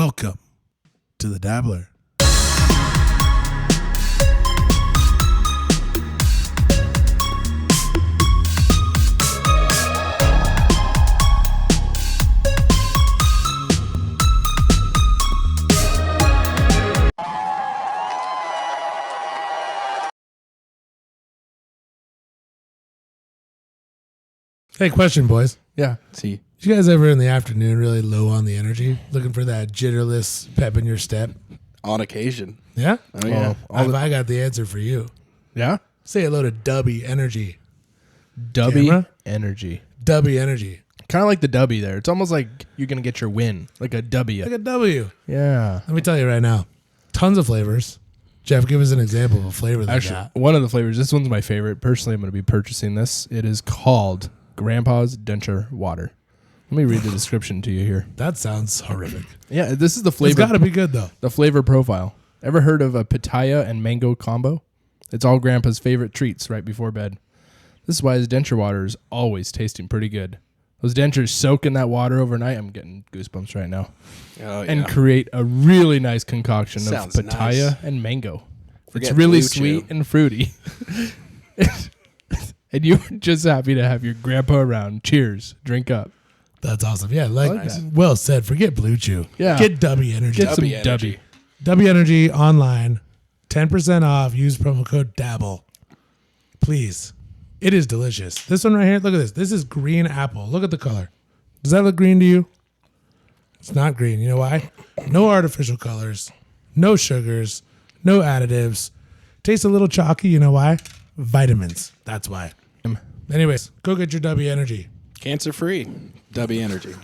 Welcome to the Dabbler. Hey, question, boys. Yeah. See. You guys ever in the afternoon really low on the energy, looking for that jitterless pep in your step? On occasion. Yeah? Oh, yeah. I got the answer for you. Yeah? Say hello to Dubby Energy. Dubby Camera? Energy. Dubby Energy. Kind of like the W there. It's almost like you're going to get your win. Like a W. Like a W. Yeah. Let me tell you right now. Tons of flavors. Jeff, give us an example of a flavor they Actually, got. one of the flavors, this one's my favorite. Personally, I'm going to be purchasing this. It is called Grandpa's Denture Water. Let me read the description to you here. That sounds horrific. Yeah, this is the flavor. It's got to be good, though. The flavor profile. Ever heard of a pitaya and mango combo? It's all Grandpa's favorite treats right before bed. This is why his denture water is always tasting pretty good. Those dentures soak in that water overnight. I'm getting goosebumps right now. Oh, yeah. And create a really nice concoction Sounds of pitaya nice. and mango. Forget It's really Blue sweet Chew. and fruity. And you're just happy to have your grandpa around. Cheers. Drink up. That's awesome. Yeah, like Nice. well said. Forget Blue Chew. Yeah. Get Dubby Energy. Get some Dubby Energy. Dubby. Dubby Energy online. 10% off. Use promo code DABBLE. Please. It is delicious. This one right here, look at this. This is green apple. Look at the color. Does that look green to you? It's not green. You know why? No artificial colors. No sugars. No additives. Tastes a little chalky. You know why? Vitamins. That's why. Anyways, go get your Dubby Energy. Cancer free. W Energy.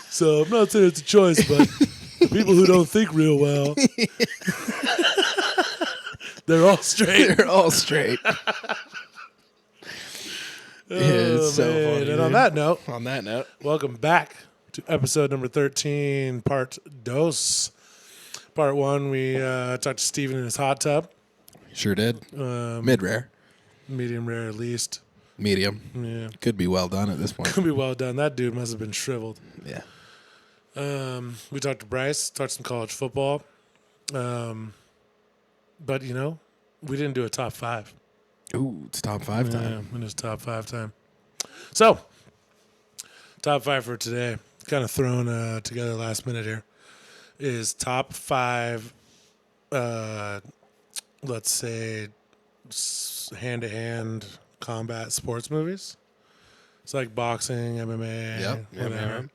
So I'm not saying it's a choice, but people who don't think real well, they're all straight. They're all straight. It's so man. funny. And on dude. that note, On that note, welcome back to episode number 13, part dos. Part one, we talked to Steven in his hot tub. sure did. Mid rare, Medium rare at least. medium. Yeah. Could be well done at this point. Could be well done. That dude must have been shriveled. Yeah. We talked to Bryce, talked some college football. But, you know, we didn't do a top five. Ooh, it's top 5 time. Yeah, it is top 5 time. So, top 5 for today, kind of thrown together last minute here, is top 5, let's say, hand-to-hand combat sports movies. It's like boxing, MMA, Yep. whatever.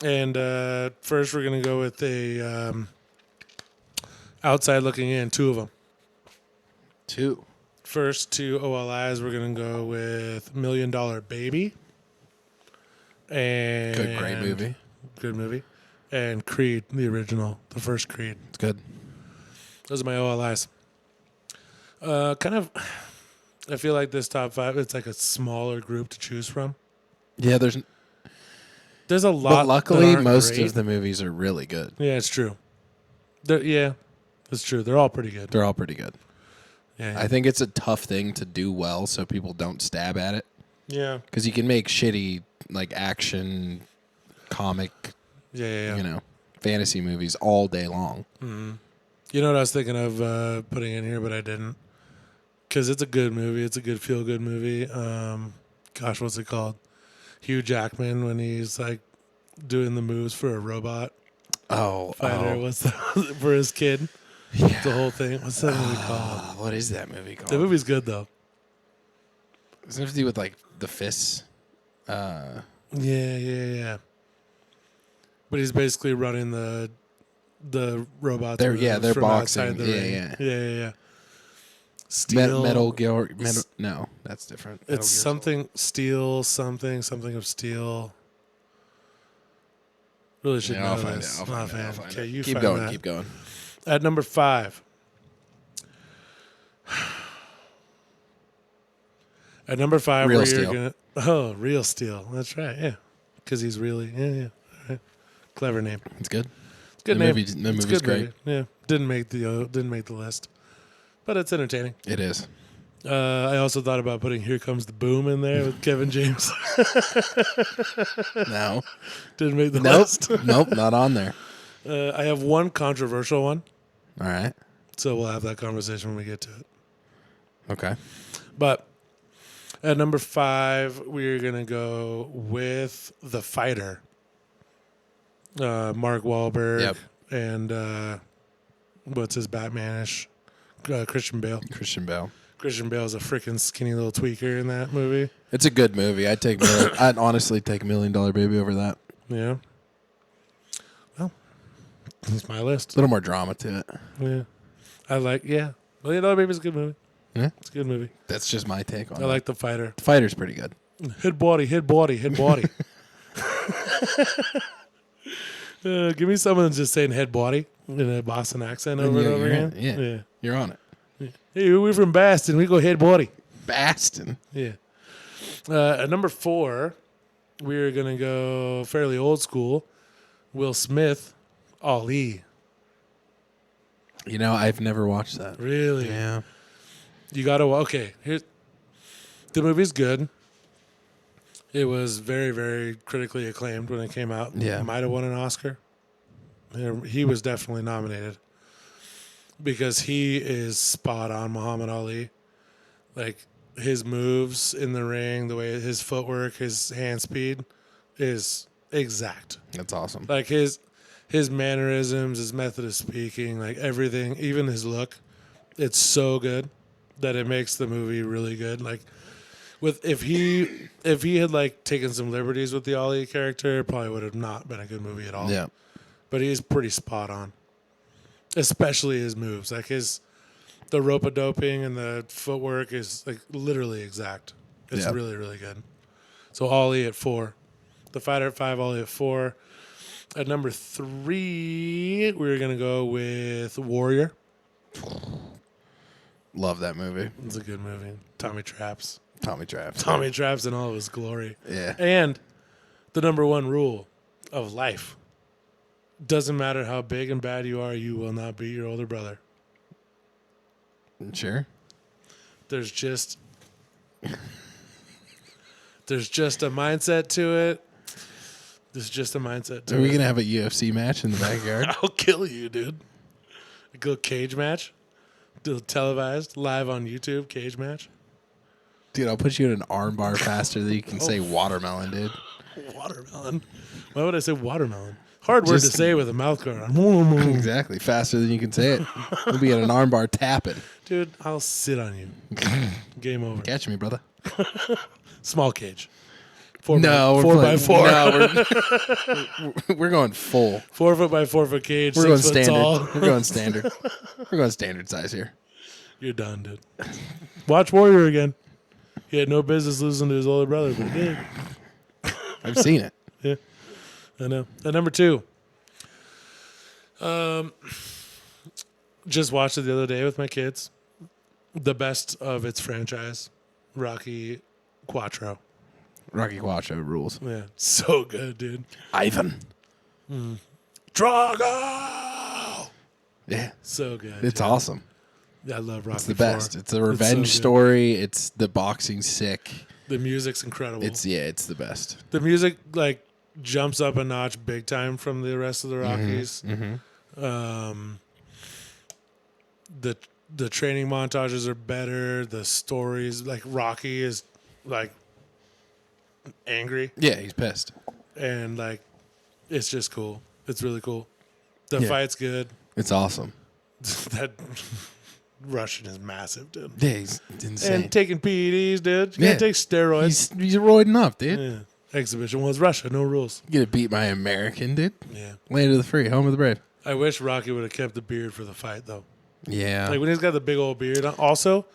And first we're going to go with a outside looking in, 2 of them. 2. First 2 OLIs, we're going to go with $1 Million Baby. And Good, great movie. Good movie. And Creed, the original, the first Creed. It's good. Those are my OLIs. Kind of, I feel like this top 5, it's like a smaller group to choose from. Yeah, there's There's a lot. but luckily that aren't most great. of the movies are really good. Yeah, it's true. Yeah, it's true. They're all pretty good. They're all pretty good. Yeah. I think it's a tough thing to do well so people don't stab at it. Yeah. Because you can make shitty, like, action, comic, Yeah. you know, fantasy movies all day long. Mm-hmm. You know what I was thinking of putting in here, but I didn't. Because it's a good movie. It's a good feel-good movie. Gosh, what's it called? Hugh Jackman when he's, like, doing the moves for a robot Oh, fighter. What's that? For his kid? yeah. The whole thing. What's that movie called? What is that movie called? The movie's good, though. Does it have to do with, like, the fists? Yeah. But he's basically running the robots. They're from boxing. outside the ring. Yeah. Steel. Metal Gear. No, that's different. Metal It's Gear something steel, something of steel. Really should Yeah, know I'll find this. it. I'll find it. Okay, you Keep find going. that. Keep going. At number 5. At number 5, Real where you're Steel. gonna Real Steel. That's right. Yeah, because he's really yeah. All right. Clever name. It's good. It's a good The name. movie- the It's a movie's good great. movie. Yeah, didn't make the list, but it's entertaining. It is. I also thought about putting "Here Comes the Boom" in there with Kevin James. No. Didn't make the Nope. list. Nope. Not on there. I have one controversial one, All right. so we'll have that conversation when we get to it. Okay. But at number 5, we're gonna go with The Fighter. Mark Wahlberg Yep. and what's his Batmanish? Christian Bale. Christian Bale. Christian Bale's a freaking skinny little tweaker in that movie. It's a good movie. I'd honestly take $1 Million Baby over that. Yeah. Well, that's my list. A little more drama to it. Yeah. $1 Million Baby's a good movie. Yeah. It's a good movie. That's just my take on it. I like The Fighter. The Fighter's pretty good. Hit body, hit body, hit body. Give me someone that's just saying head body in a Boston accent over and over again. Yeah. You're on it. Hey, we're from Boston. We go head body. Baston. Yeah. At number 4, we're going to go fairly old school. Will Smith, Ali. You know, I've never watched that. Really? Yeah. You got to, okay. The movie's good. It was very, very critically acclaimed when it came out. Yeah. Might have won an Oscar. He was definitely nominated because he is spot on Muhammad Ali. Like his moves in the ring, the way his footwork, his hand speed is exact. That's awesome. Like his mannerisms, his method of speaking, like everything, even his look, it's so good that it makes the movie really good. Like if he had like taken some liberties with the Ali character, it probably would have not been a good movie at all. Yeah. But he's pretty spot on, especially his moves. Like the rope-a-doping and the footwork is like literally exact. It's really, really good. So Ali at 4, The Fighter at 5, Ali at 4. At number 3, we're gonna go with Warrior. Love that movie. It's a good movie. Tommy Traps. Tommy Traps. Tommy Traps in all of his glory. Yeah. And the number 1 rule of life. Doesn't matter how big and bad you are, you will not beat your older brother. Sure. There's just a mindset to it. There's just a mindset to Are it. we going to have a UFC match in the backyard? I'll kill you, dude. A good cage match. Do televised live on YouTube cage match. Dude, I'll put you in an arm bar faster than you can say watermelon, dude. Watermelon. Why would I say watermelon? Hard word to Just- say with a mouth guard on. Exactly. Faster than you can say it. We'll be at an arm bar tapping. Dude, I'll sit on you. Game over. Catch me, brother. Small cage. 4 No, by, 4 by 4. No, we're going full. 4 foot by 4 foot cage. We're going 6 foot standard. tall. We're going standard. We're going standard size here. You're done, dude. Watch Warrior again. He had no business losing to his older brother, but he did. I've seen it. Yeah, I know. At number 2, just watched it the other day with my kids. The best of its franchise, Rocky Quattro. Rocky Quattro rules. Yeah, so good, dude. Ivan. Drago! Yeah. So good. It's dude. awesome. I love Rocky It's the 4. best. It's a revenge so good. story. It's the boxing sick. The music's incredible. It's the best. The music like jumps up a notch big time from the rest of the Rockies. The training montages are better. The stories, like Rocky is like angry Yeah, he's pissed. and like it's just cool. It's really cool. The Yeah. fight's good. It's awesome. That Russian is massive, dude. Yeah, he's insane. And taking PEDs, dude. You Yeah. can't take steroids. He's roiding up, dude. Yeah. Exhibition was Russia, no rules. You gonna beat my American, dude. Yeah. Land of the free, home of the brave. I wish Rocky would have kept the beard for the fight, though. Yeah. Like when he's got the big old beard. Also,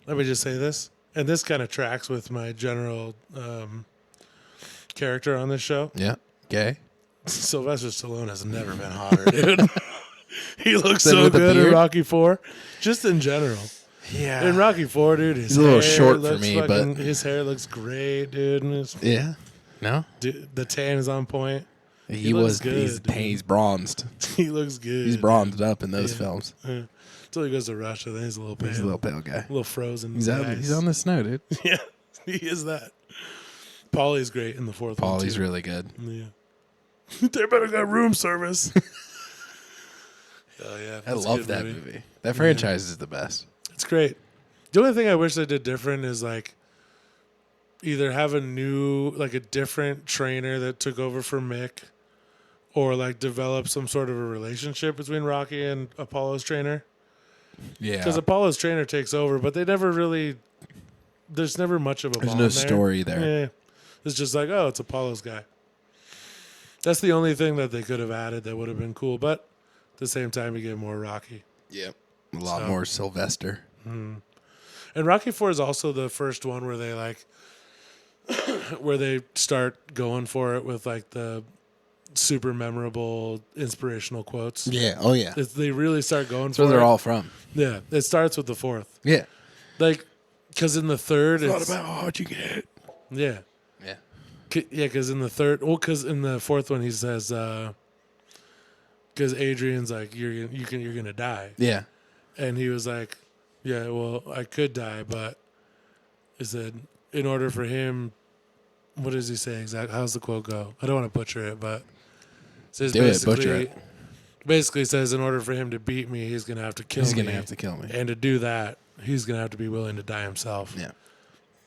let me just say this, and this kind of tracks with my general character on this show. Yeah. Gay. Sylvester Stallone has never been hotter, dude. He looks Then so with the good in beard? Rocky 4, just in general. Yeah. In Rocky 4, dude, his He's a little hair short for looks me, fucking- but- his hair looks great, dude. And his, Yeah. No. dude, the tan is on point. He looks was. good, He's dude. he's bronzed. He looks good. He's bronzed up in those films. Until he goes to Russia, then he's a little pale. He's a little pale guy. A little frozen. He's in out. the ice. He's on the snow, dude. Yeah, he is that. Paulie's great in the fourth one. Paulie's too. really good. Yeah. They better got room service. Oh yeah, I that's a love good that movie. That franchise is the best. It's great. The only thing I wish they did different is like either have a different trainer that took over for Mick, or like develop some sort of a relationship between Rocky and Apollo's trainer. Yeah. Because Apollo's trainer takes over, but they never really. There's never much of a. There's bond no there. story there. Yeah, it's just like, oh, it's Apollo's guy. That's the only thing that they could have added that would have been cool, but at the same time, you get more Rocky. Yep. A lot more Sylvester. And Rocky IV is also the first one where they where they start going for it with like the super memorable inspirational quotes. Yeah. Oh yeah. They really start going That's for where they're it. all from. Yeah, it starts with the fourth. Yeah. Like, because in the third, It's not about how hard you get. Yeah. Yeah. Yeah, because in the third, because in the fourth one he says, because Adrian's like, you're gonna die, Yeah. and he was like, yeah, well, I could die, but he said in order for him, what does he say exactly? How's the quote go? I don't want to butcher it, but it says Butcher it. Basically says in order for him to beat me, he's gonna have to kill me. He's gonna have to kill me. And to do that, he's gonna have to be willing to die himself. Yeah.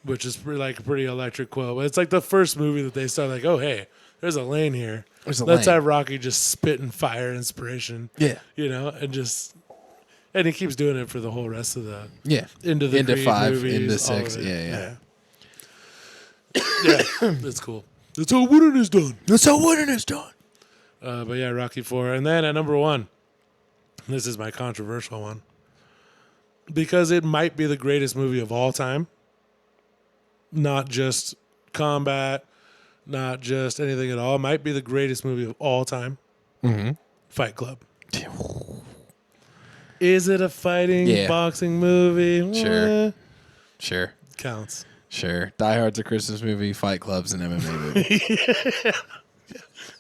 Which is a pretty electric quote. But it's like the first movie that they start like, oh, hey, there's a lane here. Let's have Rocky just spit and fire inspiration. Yeah. And he keeps doing it for the whole rest of the Into Creed 5, movies, into all 6. of it. Yeah. Yeah, that's cool. That's how winning is done. That's how winning is done. But yeah, Rocky IV. And then at number 1, this is my controversial one, because it might be the greatest movie of all time. Not just combat, not just anything at all. It might be the greatest movie of all time. Mm-hmm. Fight Club. Is it a fighting boxing movie? Sure. Sure. Counts. Sure. Die Hard's a Christmas movie. Fight Club's an MMA movie.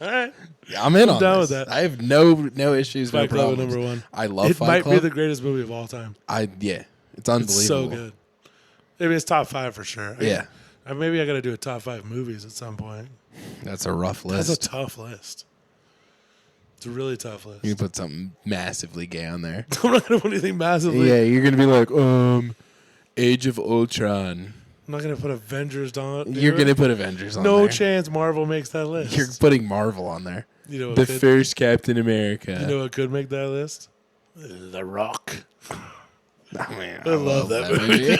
All right. I'm in on down this. with that. I have no issues. Fight no Club at problems. number 1. I love it Fight might Club. be the greatest movie of all time. It's unbelievable. It's so good. I mean, it's top 5 for sure. Yeah. Maybe I got to do a top 5 movies at some point. That's a rough list. That's a tough list. It's a really tough list. You put something massively gay on there. I'm not going to put anything massively. Yeah, you're gonna be like, Age of Ultron. I'm not going to put Avengers on. You're gonna put Avengers on there. No chance Marvel makes that list. You're putting Marvel on there. You know what The could, first Captain America. You know what could make that list? The Rock. I love that movie.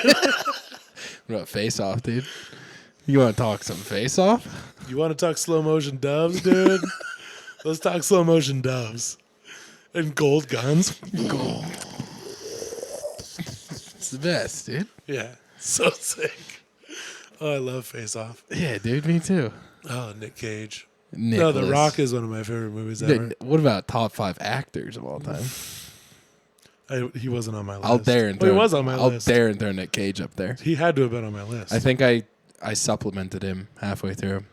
What about Face Off, dude? You want to talk some Face Off? You want to talk slow motion doves, dude? Let's talk slow motion doves. And gold guns. Gold. It's the best, dude. Yeah. So sick. Oh, I love Face Off. Yeah, dude, me too. Oh, Nick Cage. Nicholas. No, The Rock is one of my favorite movies ever. What about top 5 actors of all time? He wasn't on my list. I'll dare and throw. He was on my list. I'll dare and throw Nick Cage up there. He had to have been on my list. I think I supplemented him halfway through.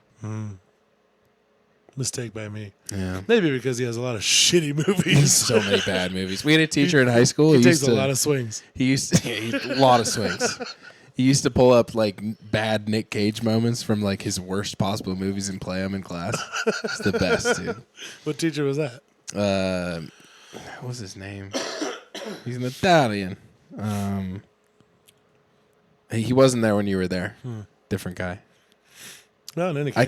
Mistake by me. Yeah. Maybe because he has a lot of shitty movies. So many bad movies. We had a teacher in high school. He takes a lot of swings. He used to, a lot of swings. He used to pull up like bad Nick Cage moments from like his worst possible movies and play them in class. It's the best, dude. What teacher was that? What was his name? He's an Italian. He wasn't there when you were there. Different guy. No, in any case.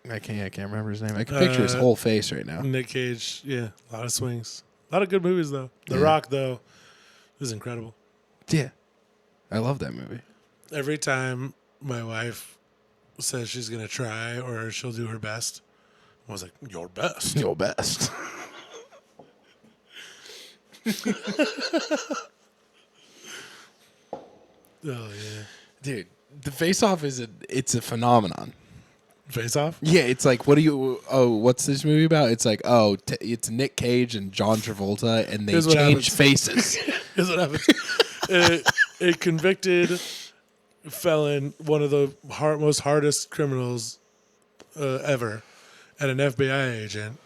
I can't remember his name. I can picture his whole face right now. Nick Cage, yeah, a lot of swings. A lot of good movies, though. The Rock, though, is incredible. Yeah. I love that movie. Every time my wife says she's going to try or she'll do her best, I was like, your best. Your best. Oh, yeah. Dude, the Face Off it's a phenomenon. Face Off? Yeah, it's like, what's this movie about? It's like, it's Nick Cage and John Travolta, and they Here's what change happens. faces. Here's what happens. A convicted felon, one of the most hardest criminals ever, and an FBI agent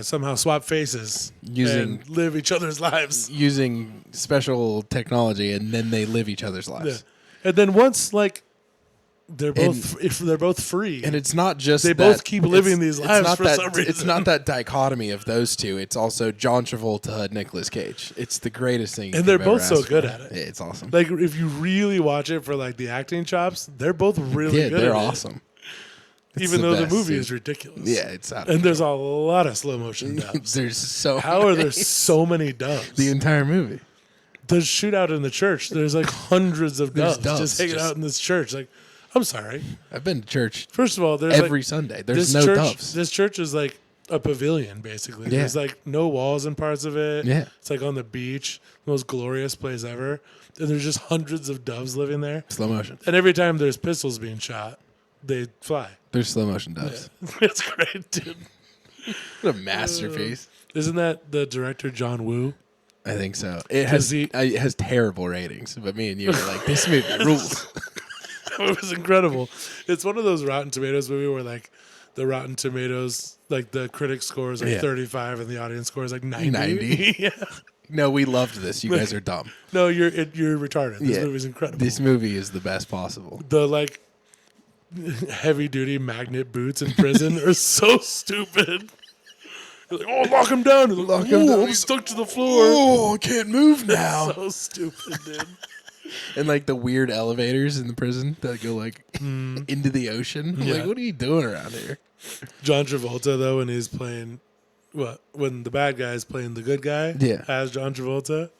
somehow swap faces Using- and live each other's lives. Using special technology, and then they live each other's lives. Yeah. And then once like they're both if they're both free, And it's not just they that- both keep living it's- these it's lives not for that- some reason. It's not that dichotomy of those two. It's also John Travolta, Nicolas Cage. It's the greatest thing. you And could they're have ever both so asked good for. at it. Yeah, it's awesome. Like if you really watch it for like the acting chops, they're both really Yeah, good. they're at it, awesome. It's even though best, the movie dude. is ridiculous. Yeah, it's out. And there's a lot of slow motion dubs. There's so How are there many. so many dubs? The entire movie? The shootout in the church, there's like hundreds of There's doves, doves, just hanging just- out in this church. Like, I'm sorry. I've been to church First of all, there's every like, Sunday. There's this no church, doves. This church is like a pavilion, basically. Yeah. There's like no walls in parts of it. Yeah. It's like on the beach, the most glorious place ever. And there's just hundreds of doves living there. Slow motion. And every time there's pistols being shot, they fly. There's slow motion doves. It's great, dude. What a masterpiece. Isn't that the director John Woo? I think so. It has terrible ratings, but me and you are like, this movie rules. It was incredible. It's one of those Rotten Tomatoes movie where like the Rotten Tomatoes, like the critic score is like Yeah. 35 and the audience score is like 90. 90? Yeah. No, we loved this. You guys are dumb. No, you're retarded. This Yeah. movie's incredible. This movie is the best possible. The like heavy duty magnet boots in prison are so stupid. You're like, oh, lock him down. Like, Lock him down. I'm stuck to the floor. Oh, I can't move now. So stupid, dude. And like the weird elevators in the prison that go like into the ocean. I'm Yeah. like, what are you doing around here? John Travolta, though, when he's playing, when the bad guy is playing the good guy, Yeah. as John Travolta,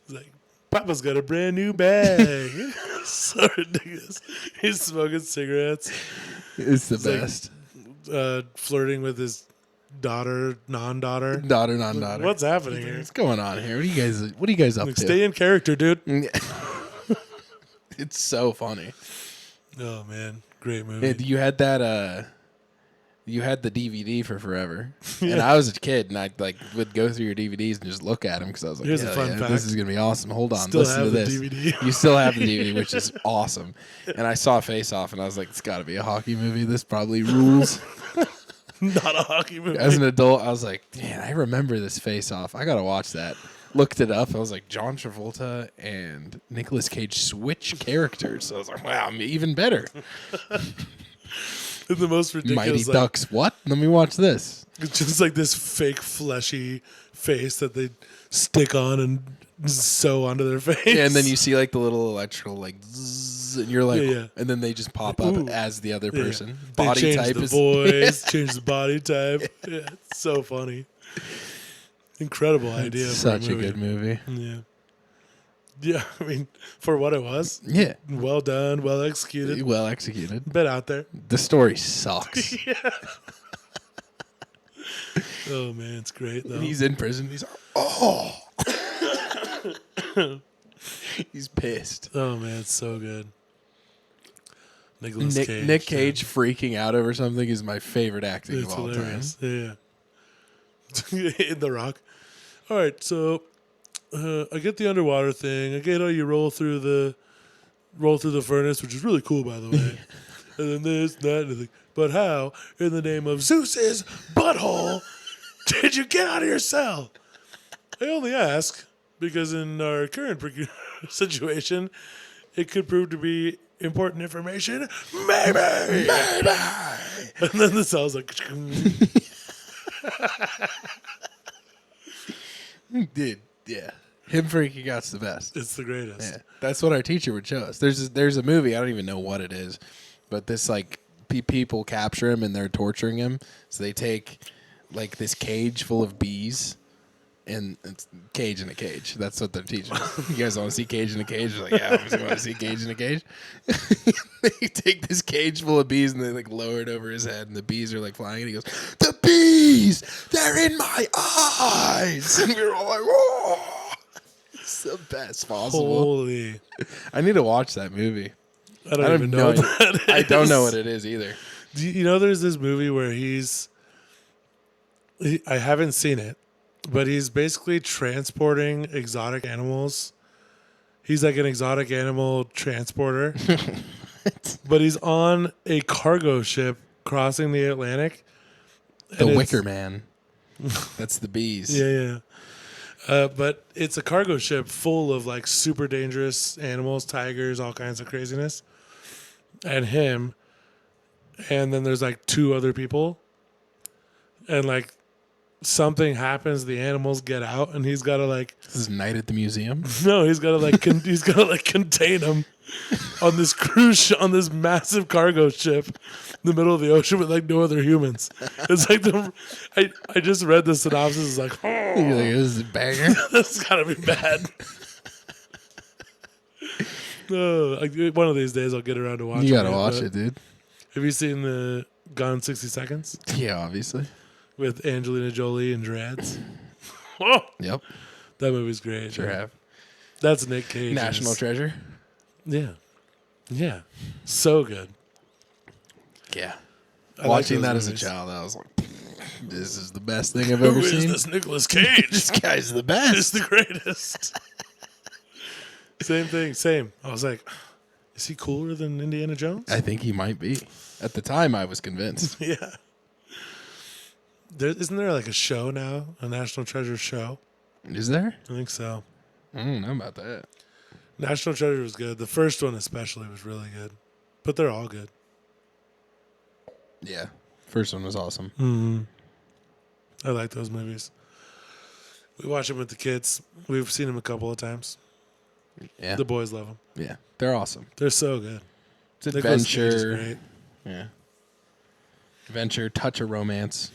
he's like, Papa's got a brand new bag. So ridiculous. He's smoking cigarettes, It's the like- best. Flirting with his daughter, non-daughter. Daughter, non-daughter. What's happening here? What's going on here? What are you guys up Like, to? stay in character, dude. It's so funny. Oh man, great movie. Yeah, you had that. You had the DVD for forever, and I was a kid, and I like would go through your DVDs and just look at them because I was like, Here's a "Hell fun yeah, fact. this is gonna be awesome." Hold on, Still listen to have the this. DVD. You still have the DVD, which is awesome. And I saw Face Off, and I was like, "It's got to be a hockey movie. This probably rules." Not a hockey movie. As an adult, I was like, "Man, I remember this Face Off. I gotta watch that." Looked it up. I was like, John Travolta and Nicolas Cage switch characters. So I was like, wow, even better. The most ridiculous. Mighty like, Ducks. What? Let me watch this. It's just like this fake fleshy face that they stick on and sew onto their face. Yeah, and then you see like the little electrical like zzz, and you're like, Yeah. and then they just pop up Ooh. as the other Yeah. person. They Body change type the is voice, change the body type. Yeah, it's so funny. Incredible idea. such for a good movie. Yeah. Yeah, I mean, for what it was, Yeah, well done, well executed. well executed. Bit out there. The story sucks. Oh man, it's great though. He's in prison. He's like, oh, he's pissed. Oh man, it's so good. Nicolas Cage. Nick Cage freaking out over something is my favorite acting It's of all hilarious. time. Yeah. In The Rock. All right, so I get the underwater thing. I get how you roll through the furnace, which is really cool, by the way. And then this, that, and the thing. But how, in the name of Zeus's butthole, did you get out of your cell? I only ask because in our current situation, it could prove to be important information. Maybe. And then the cell's like, Dude, yeah. Him freaking out's the best. it's the greatest. Yeah, that's what our teacher would show us. There's a movie, I don't even know what it is, but this like people capture him and they're torturing him. So they take like this cage full of bees, and it's Cage in a cage. That's what they're teaching us. You guys want to see Cage in a cage? Like, yeah, I want to see Cage in a cage. They take this cage full of bees and they like lower it over his head, and the bees are like flying, and he goes, "The bees, they're in my eyes," and we were all like, "Whoa!" It's the best possible. Holy. I need to watch that movie. I don't even know what that is. I don't know what it is either. You know, there's this movie where I haven't seen it, but he's basically transporting exotic animals. He's like an exotic animal transporter, but he's on a cargo ship crossing the Atlantic. The Wicker Man. That's the bees. Yeah. But it's a cargo ship full of like super dangerous animals, tigers, all kinds of craziness, and him. And then there's like two other people, and like something happens, the animals get out, and he's got to like This is Night at the Museum. no, he's got to like he's got to like contain them on this on this massive cargo ship in the middle of the ocean with like no other humans. It's like I just read the synopsis. It's like, You're like, this is a banger. this has got to be bad. One of these days I'll get around to watching it. You gotta watch but it, dude. Have you seen the Gone 60 Seconds Yeah, obviously. with Angelina Jolie and dreads? Oh, Yep. that movie's great. Sure have. That's Nick Cage. National Treasure. Yeah. So good. Yeah. I like Watching those that as a movies. child, I was like, this is the best thing I've ever Who is seen. this Nicolas Cage? This guy's the He's best. the greatest. Same. I was like, is he cooler than Indiana Jones? I think he might be. At the time, I was convinced. Yeah. Isn't there like a show now, a National Treasure show? Is there? I think so. I don't know about that. National Treasure was good. The first one especially was really good. But they're all good. Yeah. First one was awesome. Mm-hmm. I like those movies. We watch them with the kids. We've seen them a couple of times. Yeah. The boys love them. Yeah. They're awesome. They're so good. It's Nicolas Cage is adventure. great. Yeah. Adventure, touch of romance.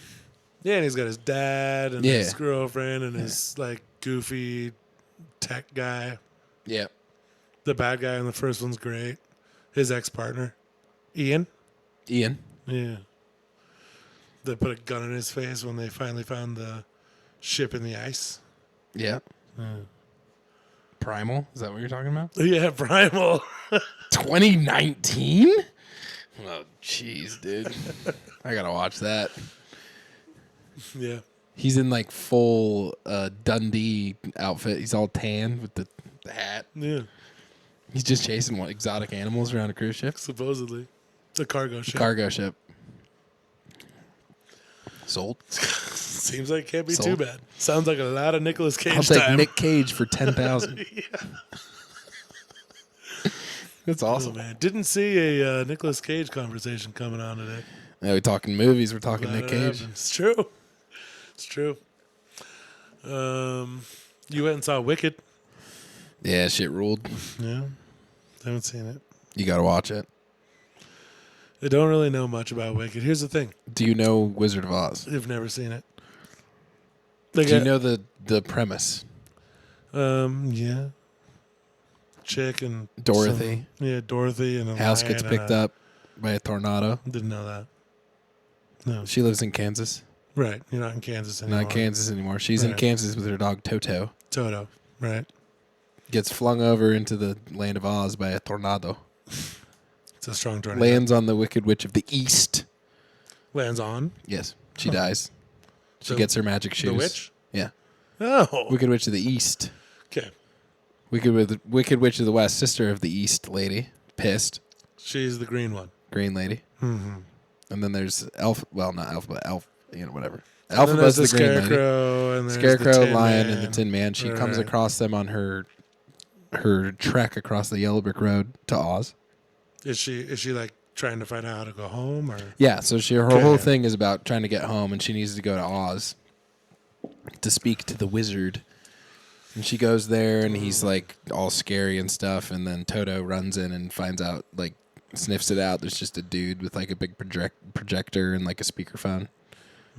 Yeah, and he's got his dad and Yeah. his girlfriend and his like goofy tech guy. Yeah. The bad guy in the first one's great. His ex-partner, Ian. Ian. Yeah. They put a gun in his face when they finally found the ship in the ice. Yeah. Primal. Is that what you're talking about? Yeah, Primal. 2019? Oh, jeez, dude. I gotta watch that. Yeah. He's in like full Dundee outfit. He's all tan with the hat. Yeah. He's just chasing exotic animals around a cruise ship. Supposedly. The cargo ship. Cargo ship. Sold. Seems like it can't be too Sold. bad. Sounds like a lot of Nicolas Cage I'll take time. Nick Cage for 10,000. That's Oh, awesome. man. Didn't see a Nicolas Cage conversation coming on today. Yeah, we're talking movies. We're talking Glad Nick it Cage. happened. It's true. It's true. You went and saw Wicked. Yeah, shit ruled. Yeah. Haven't seen it. You gotta watch it. I don't really know much about Wicked. Here's the thing. Do you know Wizard of Oz? I've never seen it. Like, Do you know the premise? yeah. Chick and Dorothy. Dorothy and a House lion gets and picked up by a tornado. Didn't know that. No. She lives in Kansas. Right. You're not in Kansas anymore. Not Kansas anymore. She's in Right. Kansas with her dog Toto. Toto. Right. Gets flung over into the land of Oz by a tornado. It's a strong tornado. Lands on the Wicked Witch of the East. Lands on Yes, she dies. She The- gets her magic shoes. the witch. Yeah. Oh. Wicked Witch of the East. Okay. Wicked Witch of the West, sister of the East lady. Pissed. She's the green one. Green lady. Mm-hmm. And then there's Elf. Well, not Elf, but Elf. You know, whatever. And then there's Alphabet's the the green lady. Scarecrow and there's Scarecrow, the Tin Lion, Man. and the Tin Man. She comes Right. across them on her trek across the Yellow Brick Road to Oz. Is she like trying to find out how to go home or? Yeah, so her Okay. whole thing is about trying to get home, and she needs to go to Oz to speak to the wizard. And she goes there, and he's like all scary and stuff. And then Toto runs in and finds out, like, sniffs it out. There's just a dude with like a big projector and like a speakerphone.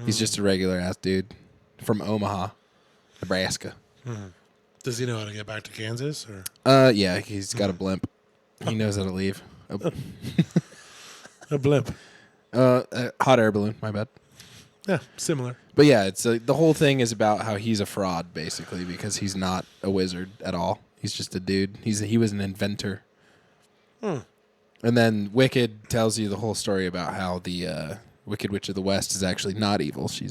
He's just a regular ass dude from Omaha, Nebraska. Does he know how to get back to Kansas or Yeah, he's got a blimp. He knows how to leave. a blimp? A hot air balloon. My bad. Yeah, similar. But yeah, it's the whole thing is about how he's a fraud basically because he's not a wizard at all. He's just a dude. He was an inventor. And then Wicked tells you the whole story about how the Wicked Witch of the West is actually not evil. She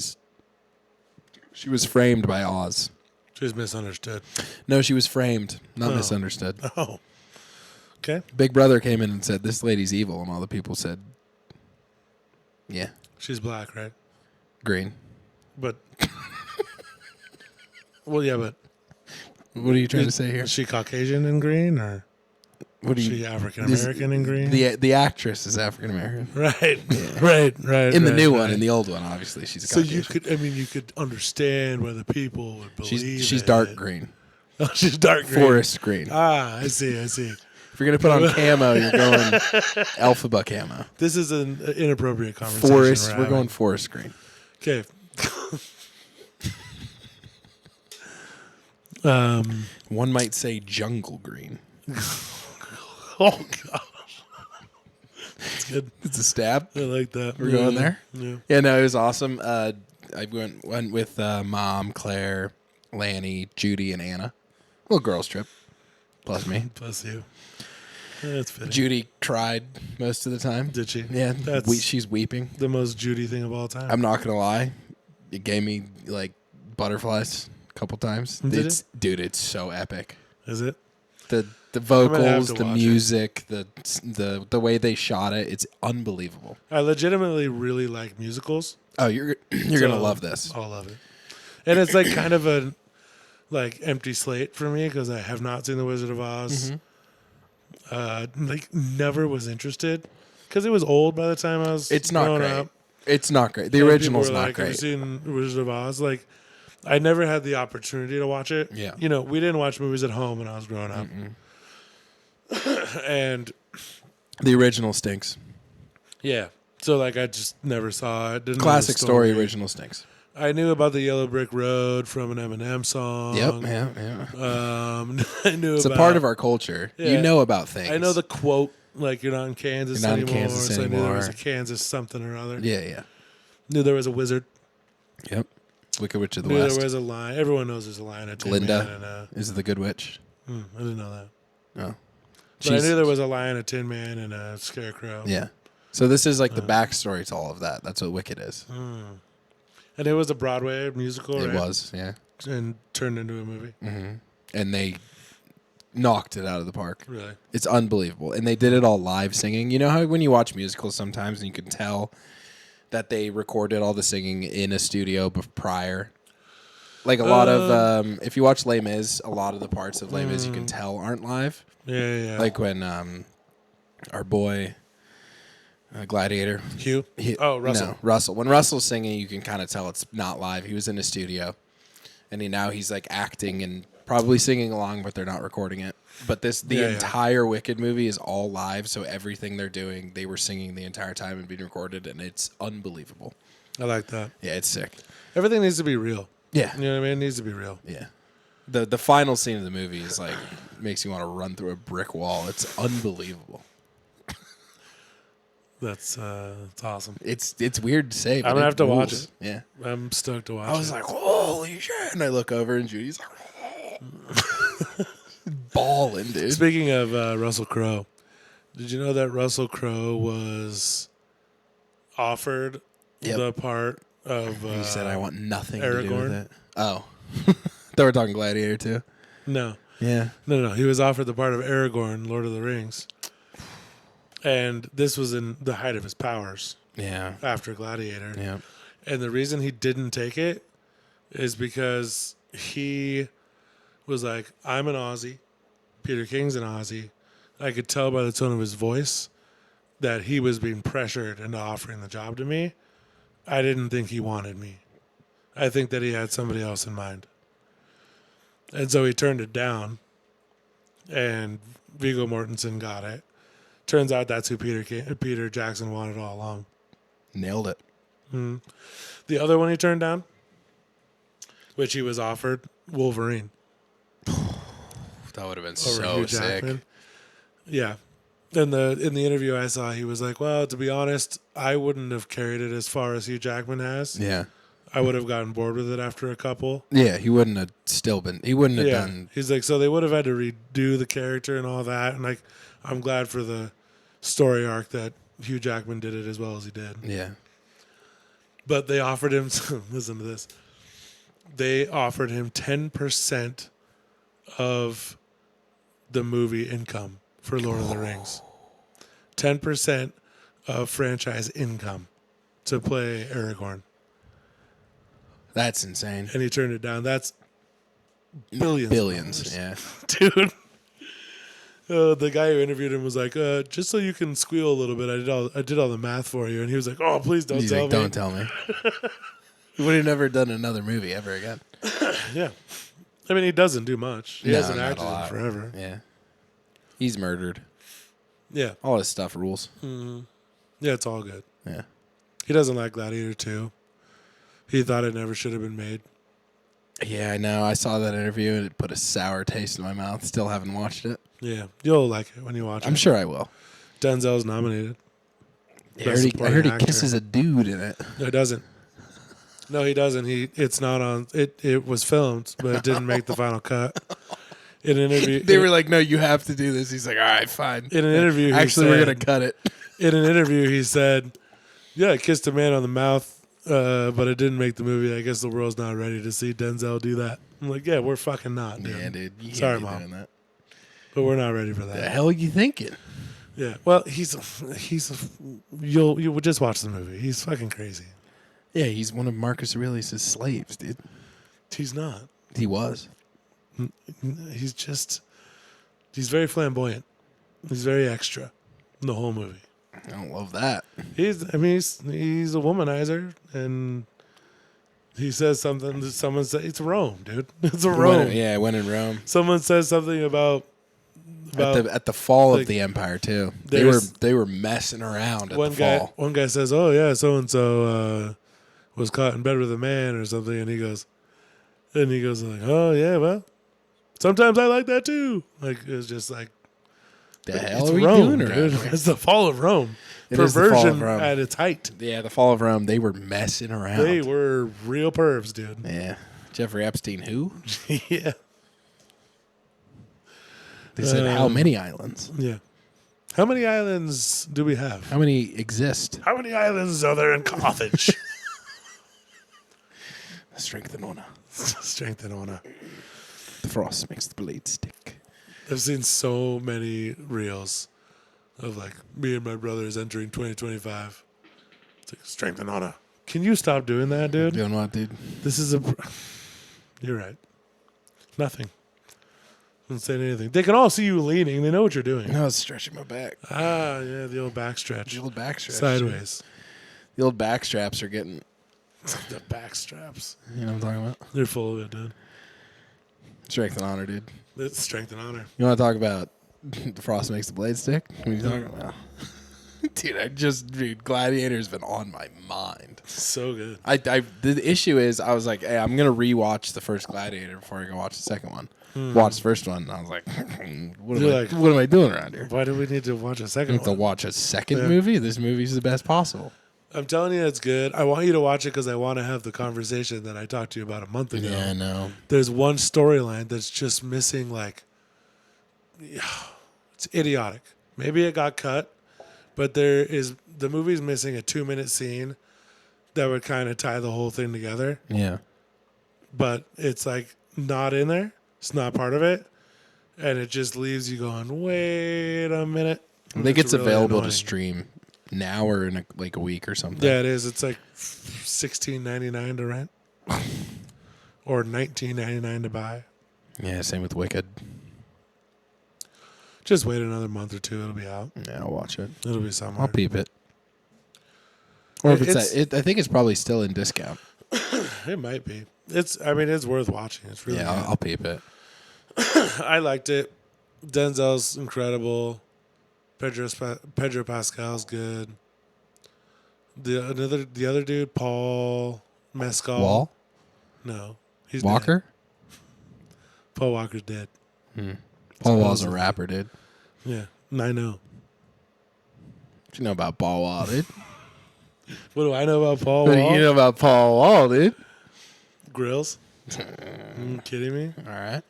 was framed by Oz. She's misunderstood. No, she was framed, not Oh. misunderstood. Oh. Okay. Big Brother came in and said, "This lady's evil," and all the people said, "Yeah, She's black, right? green." But Well, yeah, but What are you trying to say here? is she Caucasian in green or What do is you? she African American in green? The actress is African American. Right, right. In the new right. one, in the old one, obviously she's. So Caucasian. you could understand where the people would believe She's it. dark green, Oh, she's dark green. forest green. Ah, I see. If you're gonna put on camo, you're going alphaba camo. This is an inappropriate conversation. Forest. We're going forest green. Okay. One might say jungle green. Oh gosh, that's good. It's a stab. I like that. We're going there. Yeah. Yeah, no, it was awesome. I went with Mom, Claire, Lanny, Judy, and Anna. Little girls trip, plus me. Bless you. That's fitting. Judy cried most of the time. Did she? Yeah, That's she's weeping. the most Judy thing of all time. I'm not gonna lie, it gave me like butterflies a couple times. Did Dude, it's so epic. Is it? The gonna have vocals, to the watch music, the way they shot it, it's unbelievable. I legitimately really like musicals. Oh, you're gonna love this. I'll love it. And it's like kind of a like empty slate for me because I have not seen The Wizard of Oz. Like never was interested because it was old by the time I was. It's not growing great. Up. It's not great. The And original's people were not like, Have you great. seen The Wizard of Oz? Like, I never had the opportunity to watch it. Yeah. You know, we didn't watch movies at home when I was growing up. And The original stinks. yeah, so like I just never saw it. Didn't know the Classic story. Original stinks. I knew about the Yellow Brick Road from an Eminem song. Yep. Yeah. I knew It's about, a part of our culture. Yeah. You know about things. I know the quote, like you're not in Kansas You're not in anymore. Kansas so I knew there was a anymore. Kansas something or other. Yeah. Knew there was a wizard. Yep. Wicked Witch of the Knew West. there was a lion. Everyone knows there's a lion. A Tin Glinda Man, and is the Good Witch. I didn't know that. Oh. But I knew there was a lion, a Tin Man, and a Scarecrow. Yeah. So this is like the backstory to all of that. That's what Wicked is. And it was a Broadway musical, It right? was, yeah. And turned into a movie. And they knocked it out of the park. Really? It's unbelievable. And they did it all live singing. You know how when you watch musicals sometimes and you can tell that they recorded all the singing in a studio prior? Like a lot of, if you watch Les Mis, a lot of the parts of Les Mis you can tell aren't live. Yeah. Like when our boy Gladiator. Hugh? Russell. No, Russell. When Russell's singing, you can kind of tell it's not live. He was in a studio, and now he's like acting and probably singing along, but they're not recording it. But the entire Wicked movie is all live, so everything they're doing, they were singing the entire time and being recorded, and it's unbelievable. I like that. Yeah, it's sick. Everything needs to be real. Yeah, You know what I mean? It needs to be real. yeah. The final scene of the movie is like makes you want to run through a brick wall. It's unbelievable. That's awesome. It's weird to say, but I'm gonna have to watch rules. it. Yeah. I'm stoked to watch it. I was like, holy shit. And I look over and Judy's like, balling, dude. Speaking of Russell Crowe, did you know that Russell Crowe was offered the part of He said, I want nothing to do with Aragorn? it. Oh. They were talking Gladiator, too. No. Yeah. No. He was offered the part of Aragorn, Lord of the Rings. And this was in the height of his powers Yeah. after Gladiator. Yeah. And the reason he didn't take it is because he was like, I'm an Aussie. Peter King's an Aussie. I could tell by the tone of his voice that he was being pressured into offering the job to me. I didn't think he wanted me. I think that he had somebody else in mind. And so he turned it down, and Viggo Mortensen got it. Turns out that's who Peter Jackson wanted all along. Nailed it. The other one he turned down, which he was offered, Wolverine. That would have been Over so Hugh sick. Jackman. Yeah. In the interview I saw, he was like, well, to be honest, I wouldn't have carried it as far as Hugh Jackman has. Yeah. I would have gotten bored with it after a couple. Yeah, he wouldn't have done. He's like, so they would have had to redo the character and all that. And like, I'm glad for the story arc that Hugh Jackman did it as well as he did. Yeah. But they offered him, listen to this. They offered him 10% of the movie income for Lord of the Rings. 10% of franchise income to play Aragorn. That's insane. And he turned it down. That's Billions. Billions. Yeah. Dude. The guy who interviewed him was like, just so you can squeal a little bit, I did all the math for you. And he was like, oh, please don't He's tell like, me. don't tell me. He would have never done another movie ever again. Yeah. I mean, he doesn't do much. He No, hasn't not acted a in lot. forever. Yeah. He's murdered. Yeah. All his stuff rules. Yeah, it's all good. Yeah. He doesn't like Gladiator 2. He thought it never should have been made. Yeah, I know. I saw that interview and it put a sour taste in my mouth. Still haven't watched it. Yeah. You'll like it when you watch it. I'm sure I will. Denzel's nominated. Yeah, Best I supporting heard he actor. kisses a dude in it. No, he doesn't. No, he doesn't. It's not on. It was filmed, but it didn't make the final cut. In an interview, They were like, "No, you have to do this." He's like, "All right, fine." in an interview, he Actually, we're said- gonna cut it. In an interview, he said, "Yeah, I kissed a man on the mouth, but it didn't make the movie. I guess the world's not ready to see Denzel do that." I'm like, "Yeah, we're fucking not, dude. Yeah, dude. You Sorry, can't be Mom. doing that. But we're not ready for The that." hell are you thinking? Yeah. Well, you would just watch the movie. He's fucking crazy. Yeah, he's one of Marcus Aurelius' slaves, dude. He's not. He was. He's very flamboyant. He's very extra in the whole movie. I don't love that. He's a womanizer, and he says something that someone said. It's Rome, dude. It's a Rome. Yeah, I went in Rome. Someone says something about At the fall like, of the empire too. there's- They were messing around at one the guy. fall. One guy says, "Oh yeah, so and so was caught in bed with a man or something," and he goes like, "Oh yeah, well, sometimes I like that too." Like it's just like The hell it's are we Rome, doing dude. around here? It's the fall of Rome. It is the fall of Perversion Rome. at its height. Yeah, the fall of Rome. They were messing around. They were real pervs, dude. Yeah. Jeffrey Epstein, who? Yeah. They said, how many islands? Yeah. How many islands do we have? How many exist? How many islands are there in Carthage? Strength and honor. Strength and honor. The frost makes the blade stick. I've seen so many reels of like me and my brothers entering 2025. It's like strength and honor. Can you stop doing that, dude? Doing what, dude? This is a. You're right. Nothing. Don't say anything. They can all see you leaning. They know what you're doing. I was stretching my back. Ah, yeah, the old back stretch. The old back straps. Sideways. The old back straps are getting, The back straps. you know what I'm talking about? They're full of it, dude. Strength and honor, dude. It's strength and honor. You want to talk about the frost makes the blade stick? What are you talking about? Dude, Gladiator's been on my mind. So good. The issue is, I was like, hey, I'm going to rewatch the first Gladiator before I go watch the second one. Watch the first one, and I was like, what am I doing around here? Why do we need to watch a I second have to one? watch a second movie? This movie's the best possible. I'm telling you, it's good. I want you to watch it because I want to have the conversation that I talked to you about a month ago. Yeah, I know. There's one storyline that's just missing, like, it's idiotic. Maybe it got cut, but the movie's missing a 2-minute scene that would kind of tie the whole thing together. Yeah. But it's like not in there. It's not part of it. And it just leaves you going, wait a minute. I think it's really available annoying. to stream now or in a week or something. Yeah, it is. It's like $16.99 to rent or $19.99 to buy. Yeah, same with Wicked. Just wait another month or two. It'll be out. Yeah, I'll watch it. It'll be somewhere. I'll peep it. Or if It's- I think it's probably still in discount. It might be. It's worth watching. It's really Yeah, good. I'll peep it. I liked it. Denzel's incredible. Pedro Pascal's good. The other dude, Paul Mescal. Wall? No, he's Walker? dead. Paul Walker's dead. Paul Wall's a rapper, dude. Yeah, I know. What you know about Paul Wall, dude? What do I know about Paul What do Wall? you know about Paul Wall, dude? Grills. You kidding me? All right.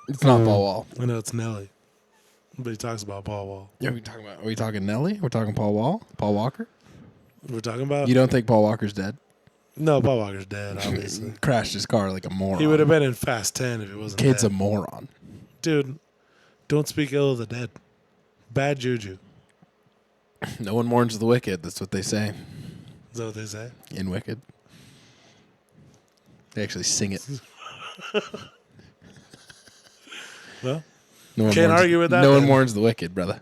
It's not Paul Wall. I know it's Nelly, but he talks about Paul Wall. Are we talking Nelly? We're talking Paul Wall? Paul Walker? We're talking about. You don't think Paul Walker's dead? No, Paul Walker's dead. Obviously, Crashed his car like a moron. he would have been in Fast 10 if he wasn't. Kid's dead. a moron. Dude, don't speak ill of the dead. Bad juju. No one mourns the wicked. That's what they say Is that what they say? in Wicked. They actually sing it. Well, No one can't mourns- argue with that, No one then. mourns the wicked, brother.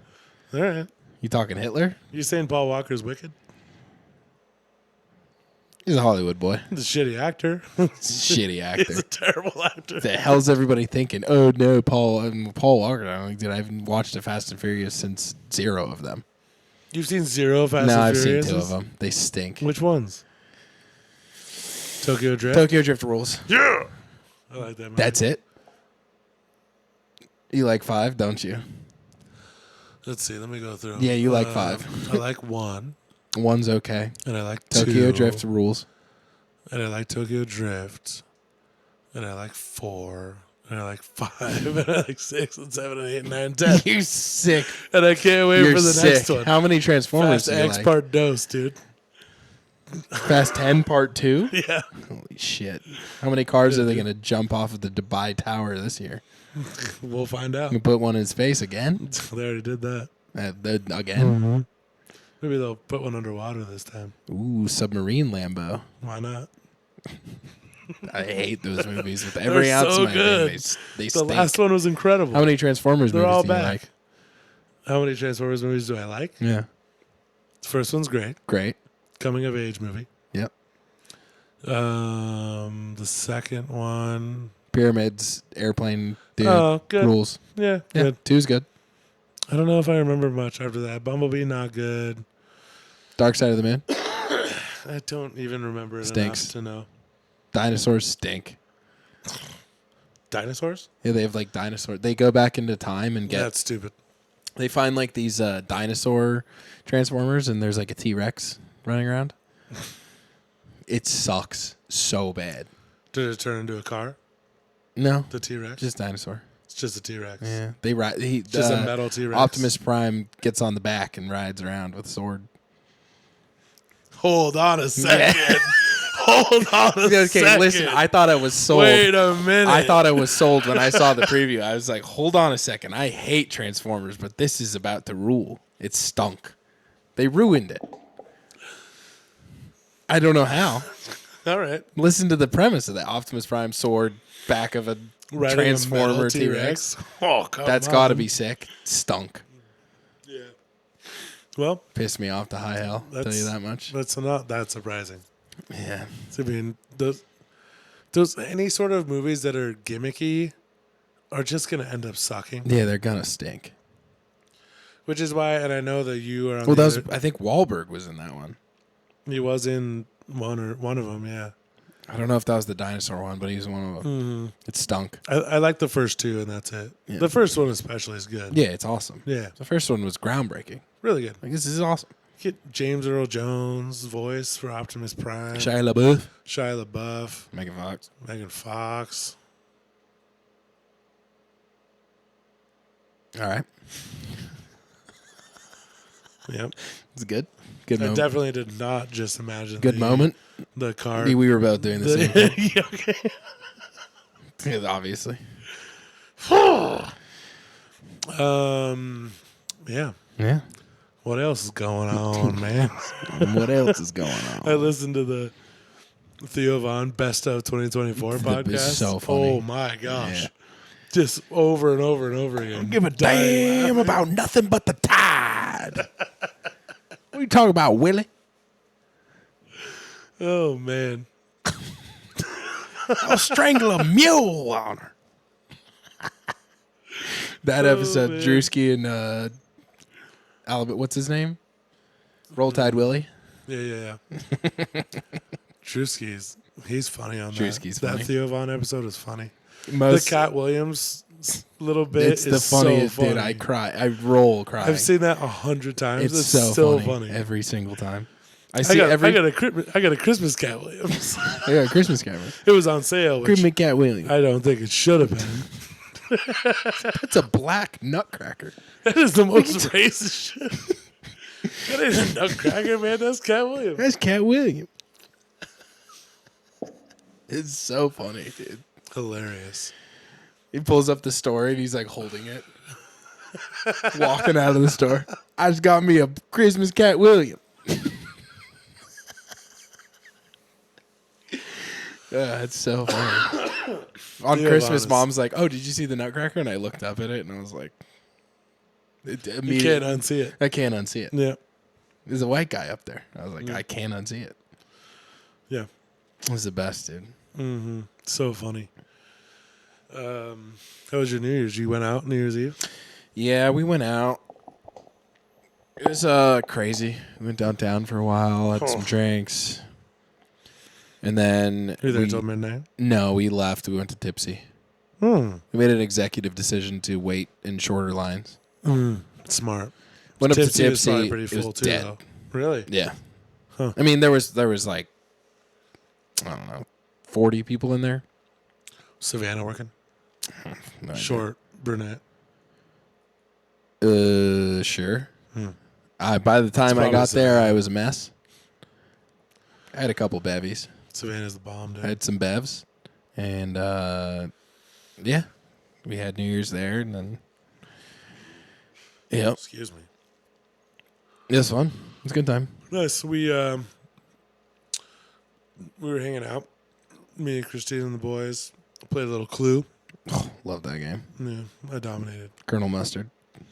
all right. You talking Hitler? You saying Paul Walker's wicked? He's a Hollywood boy. He's a shitty actor. Shitty actor. He's a terrible actor. The hell's everybody thinking? Oh no, Paul Walker. I don't think that I haven't watched a Fast and Furious since 0 of them. You've seen 0 Fast No, and I've Furious? seen 2 of them. They stink. Which ones? Tokyo Drift? Tokyo Drift rules. Yeah. I like that movie. That's it. You like 5, don't you? Let's see. Let me go through. Yeah, you like 5. I like 1. 1's okay. And I like 2. Tokyo Drift rules. And I like Tokyo Drift. And I like 4. And I like 5. And I like 6 and 7 and 8 and 9 and 10. You're sick. And I can't wait You're for the sick. next one. How many Transformers Fast do you X like? Part Dose, dude. Fast 10 Part 2? Yeah. Holy shit. How many cars are they going to jump off of the Dubai Tower this year? We'll find out. You put one in his face again? They already did that. Again? Maybe they'll put one underwater this time. Ooh, submarine Lambo. Why not? I hate those movies with every They're ounce so of my good. being. They The stink. last one was incredible. How many Transformers They're movies all do you back. like? How many Transformers movies do I like? Yeah. The first one's great. Great. Coming of age movie. Yep. The second one. Pyramids, airplane, dude. Oh, good. Rules. Yeah, Yeah. good. 2's good. I don't know if I remember much after that. Bumblebee, not good. Dark Side of the Moon. I don't even remember it Stinks. enough to know. Dinosaurs stink. Dinosaurs? Yeah, they have like dinosaur. They go back into time and get. That's stupid. They find like these dinosaur Transformers, and there's like a T-Rex running around. It sucks so bad. Did it turn into a car? No, The T-Rex? just dinosaur. It's just a T-Rex. Yeah, they ride. Just a metal T-Rex. Optimus Prime gets on the back and rides around with a sword. Hold on a second. Hold on a Okay, second. listen. I thought I was sold. Wait a minute. I thought I was sold when I saw the preview. I was like, hold on a second. I hate Transformers, but this is about to rule. It stunk. They ruined it. I don't know how. All right. Listen to the premise of that. Optimus Prime sword, back of a Riding a Transformer metal T-Rex. Oh, come That's on. got to be sick. Stunk. Yeah. Well, Pissed me off to high hell. Tell you that much. that's not that surprising. Yeah. I mean, those any sort of movies that are gimmicky are just going to end up sucking. Yeah, they're gonna stink. Which is why, and I know that you are on Well, the that was. other- I think Wahlberg was in that one. he was in one of them, yeah. I don't know if that was the dinosaur one, but he was one of them. It stunk. I like the first 2, and that's it. Yeah. The first one especially is good. Yeah, it's awesome. Yeah, The first one was groundbreaking. really good. Like, this is awesome. Get James Earl Jones' voice for Optimus Prime. Shia LaBeouf, Shia LaBeouf. Megan Fox. Megan Fox. All right, Yep. it's good. Good I moment. definitely did not just imagine Good moment. the car. We were both doing the same thing. Yeah, okay. Yeah, obviously. Yeah. Yeah. What else is going on, man? What else is going I on? listened to the Theo Von Best of 2024 podcast. It's so funny. Oh my gosh. Yeah. Just over and over and over again. Give a damn about nothing but the tide. What are you talking about, Willie? Oh man. I'll strangle a mule on her. That episode, man. Drewski and Alabama, what's his name? Roll Tide Willie. Yeah. Drewski's he's funny on that. Drewski's funny. That Theo Von episode is funny. Most, The Cat Williams little bit it's is the funniest, so funny. dude. I cry. I roll crying. I've seen that 100 times. It's It's so still funny. every single time. I I see got, every. I got a Christmas Cat Williams. Yeah, Christmas camera. It was on sale, which Christmas Cat Willie. I don't think it should have been. That's a black nutcracker. That is the most racist shit. That ain't a nutcracker, man. That's Cat Williams. That's Cat William. It's so funny, dude. Hilarious. He pulls up the store and he's like holding it, walking out of the store. I just got me a Christmas Cat William. Yeah, it's so funny. On Be Christmas, honest. Mom's like, "Oh, did you see the Nutcracker?" And I looked up at it, and I was like, You can't unsee it. I can't unsee it. Yeah. There's a white guy up there. I was like, I can't unsee it. Yeah. It was the best, dude. Mm-hmm. So funny. How was your New Year's? You went out New Year's Eve? Yeah, we went out. It was crazy. We went downtown for a while, had some drinks, and then You were there until midnight? no, we left. We went to Tipsy. Hmm. We made an executive decision to wait in shorter lines. Smart. Went up to Tipsy was probably Tipsy. pretty It was full too, dead. though. Really? Yeah. Huh. I mean, there was like, I don't know, 40 people in there. Savannah working? No idea. Short, brunette. Sure. By the time I probably got there, Savannah. I was a mess. I had a couple bevies. Savannah's the bomb, dude. I had some bevs, and yeah, we had New Year's there, and then yep, Excuse me. it was fun. It was a good time. Nice. We were hanging out. Me and Christine and the boys played a little Clue. Oh, love that game. Yeah, I dominated. Colonel Mustard,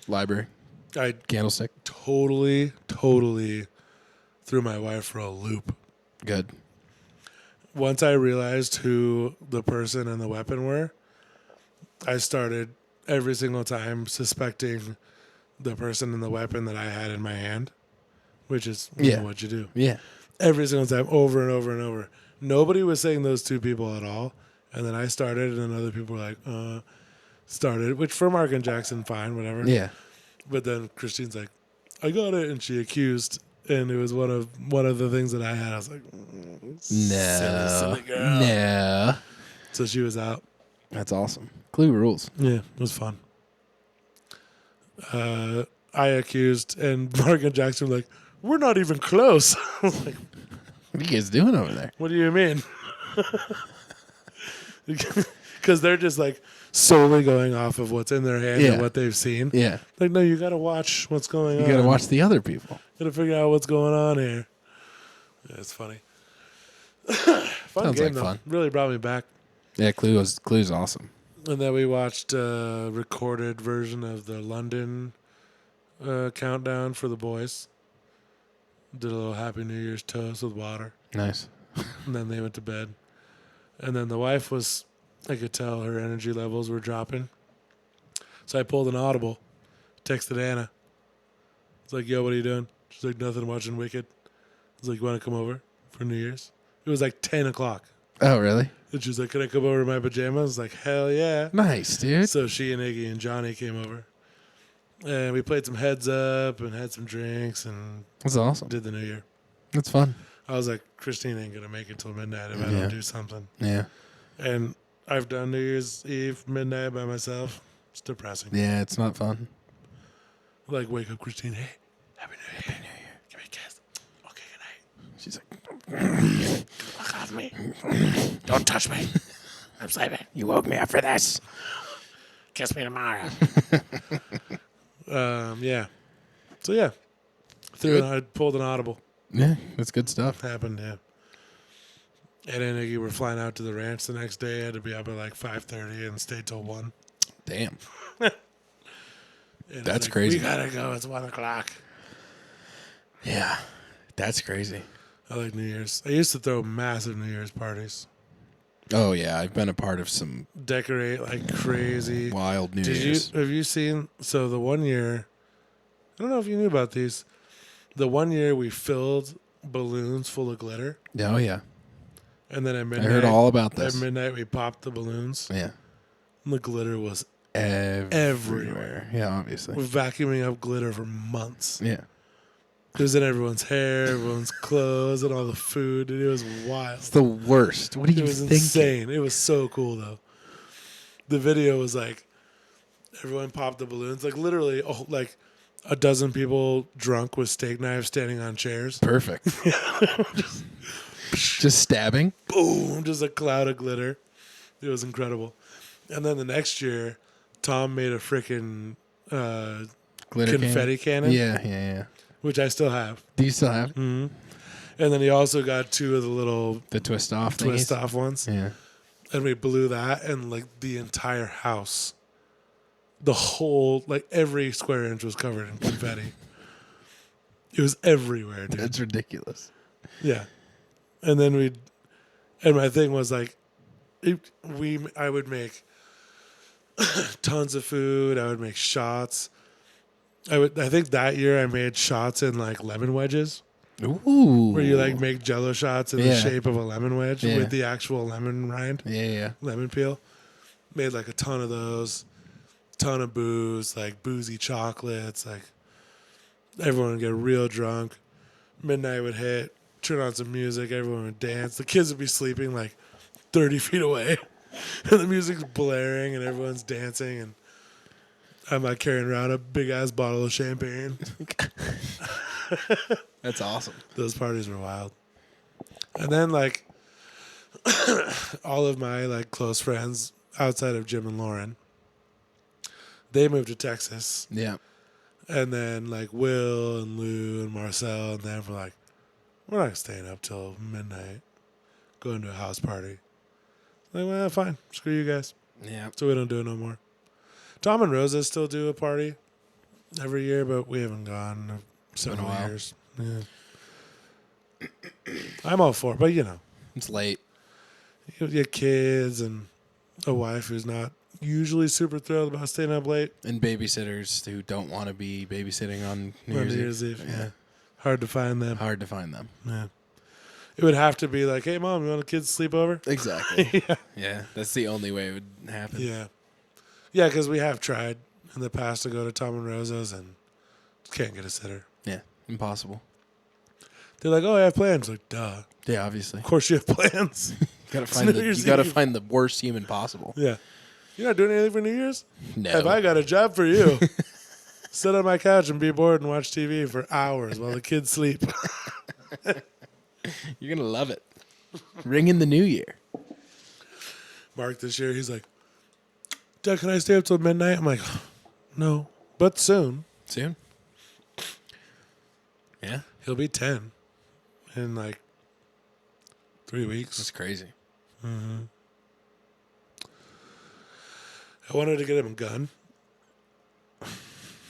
library, I candlestick, totally threw my wife for a loop. good. Once I realized who the person and the weapon were, I started every single time suspecting the person and the weapon that I had in my hand, which is what you do. Yeah, Every single time, over and over and over. Nobody was saying those two people at all. And then I started, and then other people were like, started, which for Mark and Jackson, fine, whatever. yeah. But then Christine's like, I got it, and she accused, and it was one of the things that I had. I was like, silly girl. No, So she was out. that's awesome. Clue rules. Yeah, it was fun. I accused, and Mark and Jackson were like, we're not even close. I was like, What are you guys doing over there? what do you mean? Because they're just like solely going off of what's in their hand Yeah. and what they've seen. Yeah, Like, no, you got to watch what's going you on. got to watch the other people. Got to figure out what's going on here. Yeah, it's funny. Fun Sounds game, like though. fun. Really brought me back. Yeah, Clue's awesome. And then we watched a recorded version of the London countdown for the boys. Did a little Happy New Year's toast with water. Nice. And then they went to bed. And then the wife was, I could tell her energy levels were dropping. So I pulled an audible, texted Anna. It's like, yo, what are you doing? She's like, nothing, watching Wicked. I was like, you want to come over for New Year's? It was like 10 o'clock. Oh, really? And she was like, can I come over in my pajamas? I was like, hell yeah. Nice, dude. So she and Iggy and Johnny came over. And we played some heads up and had some drinks and That's awesome. did the New Year. That's fun. I was like, Christine ain't going to make it till midnight if I Yeah. don't do something. Yeah. And I've done New Year's Eve midnight by myself. It's depressing. Yeah, it's not fun. Like, wake up, Christine. Hey, Happy New Year. Happy New Year. Give me a kiss. Okay, good night. She's like, Fuck off me. Don't touch me. I'm sleeping. you woke me up for this. Kiss me tomorrow. Yeah. So, yeah. I pulled an audible. Yeah, that's good stuff. Happened, yeah. And then Iggy were flying out to the ranch the next day. I had to be up at like 5:30 and stay till 1. Damn. And That's it's like, crazy. We gotta go. It's 1 o'clock. Yeah, that's crazy. I like New Year's. I used to throw massive New Year's parties. Oh, yeah, I've been a part of some Decorate like crazy. wild New Year's. Have you seen? So the one year, I don't know if you knew about these. The one year we filled balloons full of glitter, Oh, yeah. and then at I midnight, heard all about at this. midnight we popped the balloons. Yeah. And the glitter was Everywhere. Yeah, obviously. we're vacuuming up glitter for months. Yeah. It was in everyone's hair, everyone's clothes, and all the food. And it was wild. It's the worst. What do It you was think? insane. It was so cool though. The video was like everyone popped the balloons, like literally, like a dozen people drunk with steak knives standing on chairs. Perfect. Just stabbing. Boom, just a cloud of glitter. It was incredible. And then the next year, Tom made a freaking Glitter confetti cannon, Yeah. which I still have. Do you still have it? And And then he also got 2 of the little The twist off twist thingies. off ones. Yeah. And we blew that, and like the entire house, the whole, like every square inch was covered in confetti. It was everywhere, dude. That's ridiculous. Yeah. And then and my thing was like, I would make tons of food. I would make shots. I think that year I made shots in like lemon wedges, Ooh. where you like make Jello shots in the Yeah. shape of a lemon wedge Yeah. with the actual lemon rind, Yeah. lemon peel. Made like a ton of those, ton of booze, like boozy chocolates. Like everyone would get real drunk. Midnight would hit. Turn on some music. Everyone would dance. The kids would be sleeping like 30 feet away, and the music's blaring, and everyone's dancing, and I'm like carrying around a big ass bottle of champagne. That's awesome. Those parties were wild. And then like all of my like close friends outside of Jim and Lauren, they moved to Texas. Yeah. And then like Will and Lou and Marcel and them were like, we're not staying up till midnight, going to a house party. Like, well, fine. Screw you guys. Yeah. So we don't do it no more. Tom and Rosa still do a party every year, but we haven't gone in several while. years. Yeah. I'm all for it, but you know, It's late. you get kids and a wife who's not usually super thrilled about staying up late And babysitters who don't want to be babysitting on New on Year's New Year's Eve. Yeah. Yeah. Hard to find them. Hard to find them. Yeah. It would have to be like, hey, Mom, you want the kids to sleep over? Exactly. Yeah. Yeah. That's the only way it would happen. Yeah. Yeah, because we have tried in the past to go to Tom and Rosa's and can't get a sitter. Yeah. Impossible. They're like, oh, I have plans. Like, duh. Yeah, obviously. Of course you have plans. You It's New Year's gotta Eve. find the worst human possible. Yeah. You're not doing anything for New Year's? No. Have I got a job for you? Sit on my couch and be bored and watch TV for hours while the kids sleep. You're gonna love it. Ring in the new year. Mark this year, he's like, Dad, can I stay up till midnight? I'm like, no, but soon. Soon. Yeah. He'll be 10 in like 3 weeks. That's crazy. I wanted to get him a gun,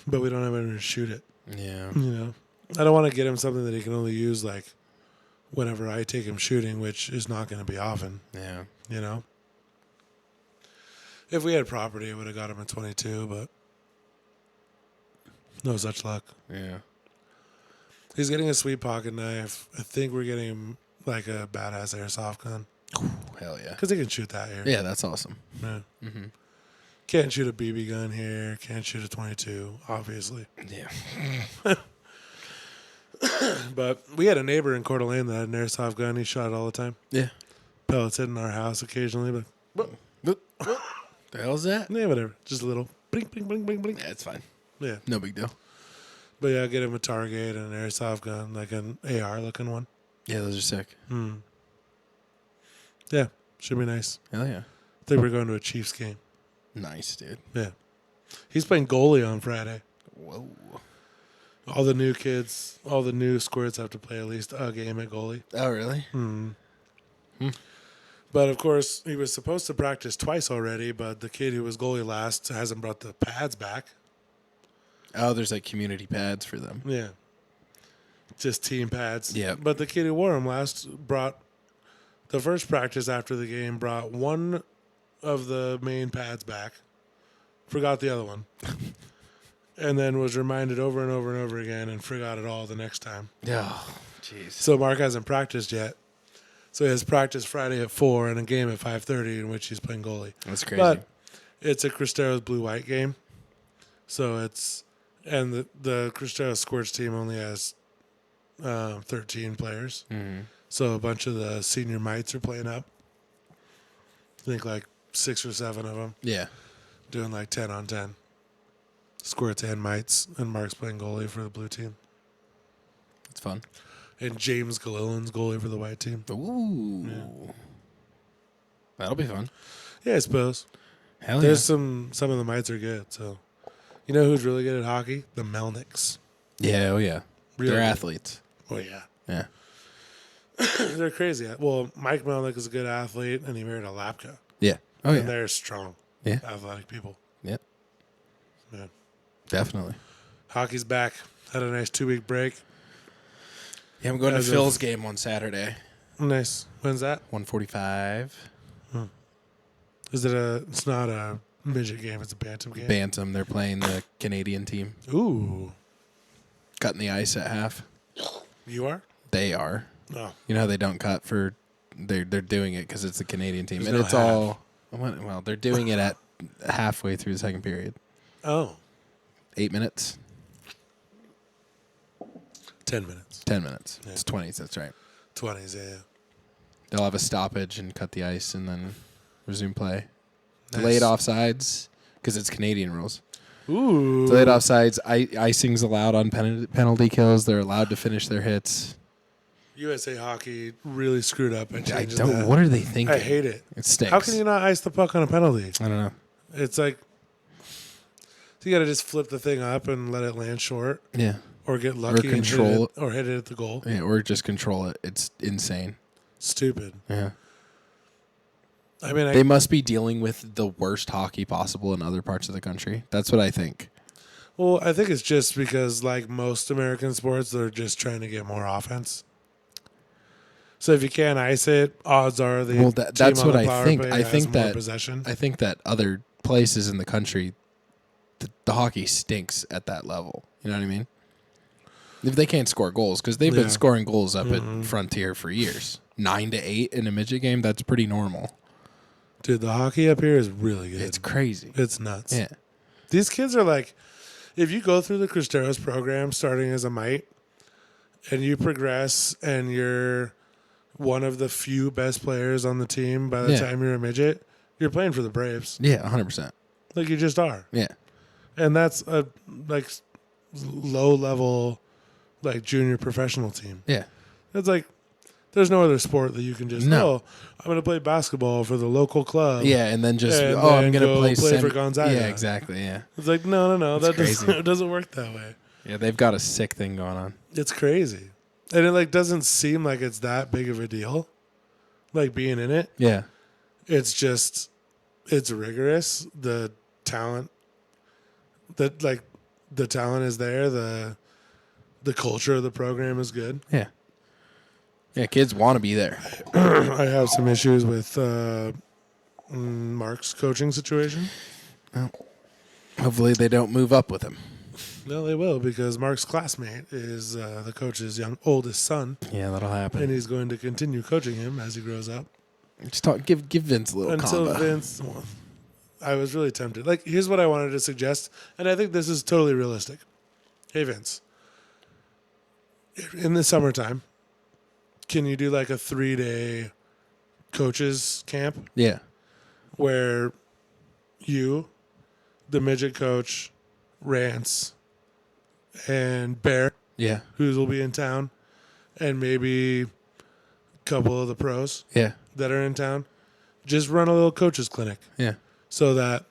but we don't have anyone to shoot it. Yeah. You know, I don't want to get him something that he can only use like whenever I take him shooting, which is not going to be often. Yeah. You know, if we had property, I would have got him a 22, but no such luck. Yeah. He's getting a sweet pocket knife. I think we're getting him like a badass airsoft gun Hell yeah. because he can shoot that here. Yeah, that's awesome. Yeah. Mm-hmm. Can't shoot a BB gun here. Can't shoot a 22, obviously. Yeah. But we had a neighbor in Coeur d'Alene that had an airsoft gun. He shot it all the time. Yeah. Pellets hitting our house occasionally, but The hell's that? yeah, whatever. Just a little blink, blink, blink, blink, blink. Yeah, it's fine. Yeah. No big deal. But yeah, get him a Target and an airsoft gun, like an AR looking one. Yeah, those are sick. Yeah, should be nice. Hell yeah. I think we're going to a Chiefs game. Nice, dude. Yeah. He's playing goalie on Friday. Whoa. All the new kids, all the new squirts have to play at least a game at goalie. Oh, really? But of course, he was supposed to practice twice already, but the kid who was goalie last hasn't brought the pads back. Oh, there's like community pads for them. Yeah. Just team pads. Yeah. But the kid who wore them last brought the first practice after the game, brought one of the main pads back, forgot the other one, and then was reminded over and over and over again and forgot it all the next time. Oh, jeez. So Mark hasn't practiced yet. So he has practice Friday at 4 and a game at 5:30 in which he's playing goalie. That's crazy. But it's a Cristeros blue-white game. So it's, and the Cristeros Squirts team only has 13 players. Mm-hmm. So a bunch of the senior mites are playing up. I think like 6 or 7 of them Yeah. doing like 10 on 10. Squirts and mites, and Mark's playing goalie for the blue team. It's fun. And James Galillan's goalie for the white team. Ooh. Yeah. That'll be fun. Yeah, I suppose. Hell There's some of the mites are good. So, you know who's really good at hockey? The Melnicks. yeah. Oh, yeah. Really They're good. athletes. Oh yeah. Yeah. They're crazy. Well, Mike Melnick is a good athlete, and he married a Lapka. Yeah. Oh And yeah. they're strong, Yeah. athletic people. Yep. Man. Definitely. Hockey's back. Had a nice 2-week break. Yeah, I'm going As to of- Phil's game on Saturday. Nice. When's that? 1:45. Is it a? It's not a midget game. It's a bantam game. Bantam. They're playing the Canadian team. Ooh, Cutting the ice at half. you are? They are. Oh, You know how they don't cut for. They're doing it because it's the Canadian team, There's and no it's half. all. Well, they're doing it at halfway through the second period. oh. 8 minutes. 10 minutes. 10 minutes. Yeah. It's 20s. That's right. 20s. Yeah. They'll have a stoppage and cut the ice and then resume play. Nice. Delayed offsides because it's Canadian rules. Ooh. Delayed offsides. Icing's allowed on penalty kills. They're allowed to finish their hits. USA Hockey really screwed up and I changing don't. that. What are they thinking? I hate it. It stinks. How can you not ice the puck on a penalty? I don't know. It's like you got to just flip the thing up and let it land short, Yeah. or get lucky and control hit it, or hit it at the goal. Yeah. Or just control it. It's insane. Stupid. Yeah. I mean, They must be dealing with the worst hockey possible in other parts of the country. That's what I think. well, I think it's just because, like most American sports, they're just trying to get more offense. So if you can't ice it, odds are the Well, team that's on what the I power think. play I has think more that possession. I think that other places in the country, the hockey stinks at that level. You know what I mean? If they can't score goals, because they've Yeah. been scoring goals up at Frontier for years, 9-8 in a midget game, that's pretty normal. Dude, the hockey up here is really good. It's crazy. It's nuts. Yeah, These kids are like, if you go through the Cristeros program starting as a mite, and you progress, and you're one of the few best players on the team by the Yeah. time you're a midget, you're playing for the Braves. yeah, 100%. Like you just are. Yeah, And that's a like low level, like junior professional team. yeah, It's like there's no other sport that you can just No. I'm going to play basketball for the local club. yeah, and then just And I'm then gonna go play for Gonzaga. Yeah, exactly. Yeah, It's like no, That's that doesn't, crazy. it doesn't work that way. yeah, they've got a sick thing going on. It's crazy, and it like doesn't seem like it's that big of a deal. Like being in it, Yeah, it's just it's rigorous. The talent, the talent is there. The culture of the program is good. yeah, yeah. Kids want to be there. I have some issues with Mark's coaching situation. Hopefully, they don't move up with him. No, they will, because Mark's classmate is the coach's oldest son, Yeah, that'll happen. and he's going to continue coaching him as he grows up. Just give Vince a little Until combo. Vince, well, I was really tempted. Like, here's what I wanted to suggest, and I think this is totally realistic. Hey, Vince, in the summertime, can you do like a 3-day coaches camp Yeah, where you, the midget coach, Rance, and Bear, yeah, who will be in town, and maybe a couple of the pros yeah, that are in town, just run a little coaches clinic yeah, so that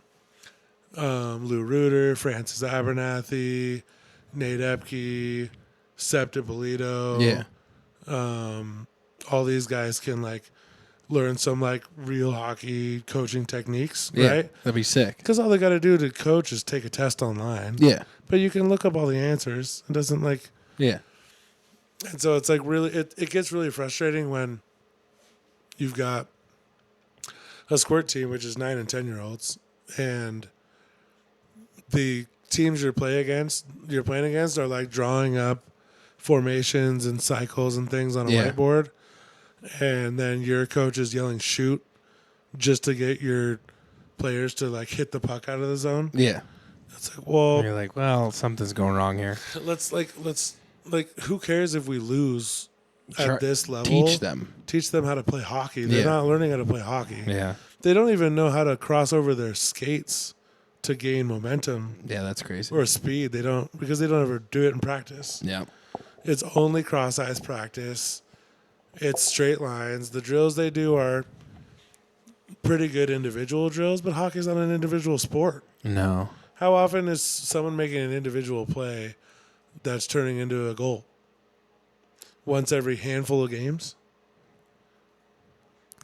Lou Reuter, Francis Abernathy, Nate Epke, Septa Polito, yeah, all these guys can like learn some like real hockey coaching techniques, yeah. right? That'd be sick. Because all they got to do to coach is take a test online. Yeah, But you can look up all the answers. It doesn't like, yeah, and so it's like really, it gets really frustrating when you've got a squirt team, which is 9 and 10-year-olds, and the teams you're playing against are like drawing up formations and cycles and things on a Yeah. whiteboard, and then your coach is yelling shoot just to get your players to like hit the puck out of the zone. yeah. It's like, well, You're like, well, something's going wrong here. let's who cares if we lose Try- at this level? Teach them. How to play hockey. They're Yeah. not learning how to play hockey. Yeah, They don't even know how to cross over their skates to gain momentum yeah. That's crazy. or speed. They don't, because they don't ever do it in practice. Yeah, It's only cross ice practice. It's straight lines. The drills they do are pretty good individual drills, but hockey's not an individual sport. no. How often is someone making an individual play that's turning into a goal? Once every handful of games?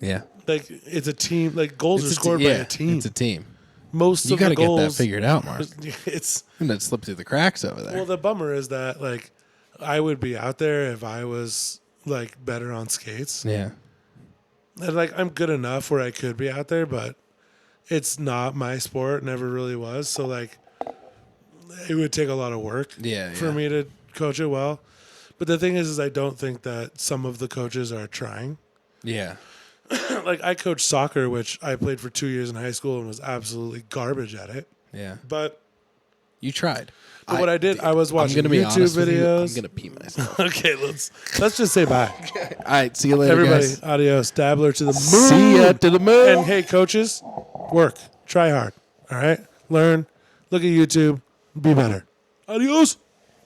Yeah. Like it's a team. Like goals are scored by a team. It's a team. Most You of the got to get that goals figured out, Mark. It's And that slipped through the cracks over there. well, the bummer is that like I would be out there if I was like better on skates. Yeah. And like I'm good enough where I could be out there, but it's not my sport. Never really was. So like it would take a lot of work for me to coach it well. But the thing is I don't think that some of the coaches are trying. Yeah. Like I coached soccer, which I played for 2 years in high school and was absolutely garbage at it. Yeah. But You tried. what I did, I was watching I'm gonna be YouTube honest with you, videos. I'm gonna pee myself. Okay, let's just say bye. All right, see you later, Everybody, guys. adios. Dabbler to the moon. See ya to the moon. And hey, coaches, work. Try hard. All right? Learn. Look at YouTube. Be better. Adios.